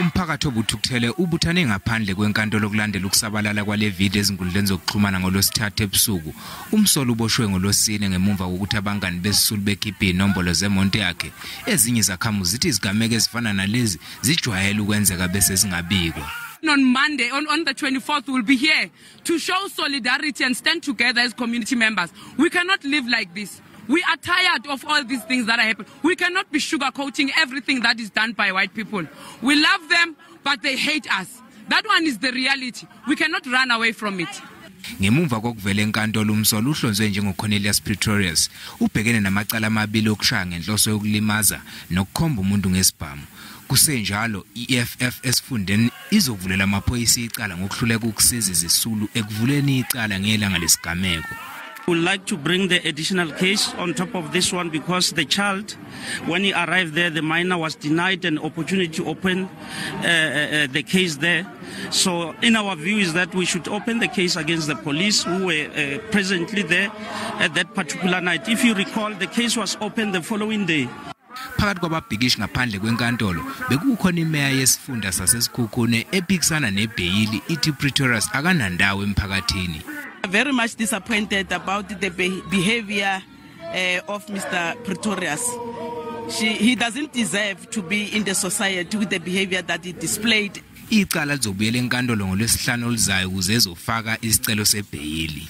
Umphakathi obuthukuthele ubuthane ngaphandle kwenkantolo kulandela ukusabalala kwale video ezingudleni zokuxhumana ngolosithathu ebusuku. Umsolo uboshwe ngolosine ngemumva kokuthi abangani besisulu bekhiphe inombolo zemonto yakhe. Ezinye izakhamuzi zithi izigameko ezifana nalezi zijwayele ukwenzeka bese zingabikwa. On Monday, on the 24th, we'll be here to show solidarity and stand together as community members. We cannot live like this. We are tired of all these things that are happening. We cannot be sugarcoating everything that is done by white people. We love them, but they hate us. That one is the reality. We cannot run away from it. Ngemumva kokuvela enkantolo umsolo uhlonzwe njengoCornelius Pretorius ubhekene namacala amabili okushaya ngenhloso yokulimaza nokukhomba umuntu ngesibhamu. Kusenjalo iEFF esifundeni izovulela amaphoyisa icala ngokuhluleka ukusiza izisulu ekuvuleni icala ngelanga lesigameko. We would like to bring the additional case on top of this one because the child, when he arrived there, the minor was denied an opportunity to open the case there. So in our view is that we should open the case against the police who were presently there at that particular night. If you recall, the case was opened the following day. Phakathi kwababhikishi ngaphandle kwenkantolo bekukhona imeya yesifunda sasesikhukhune ephikisana nebheyili ithi Pretorius akanandawo emphakathini. Very much disappointed about the behavior of Mr. Pretorius. He doesn't deserve to be in the society with the behavior that he displayed. Icala lizobuyela enkantolo ngolwesihlanu oluzayo ukuze ezofaka isicelo sebheyili.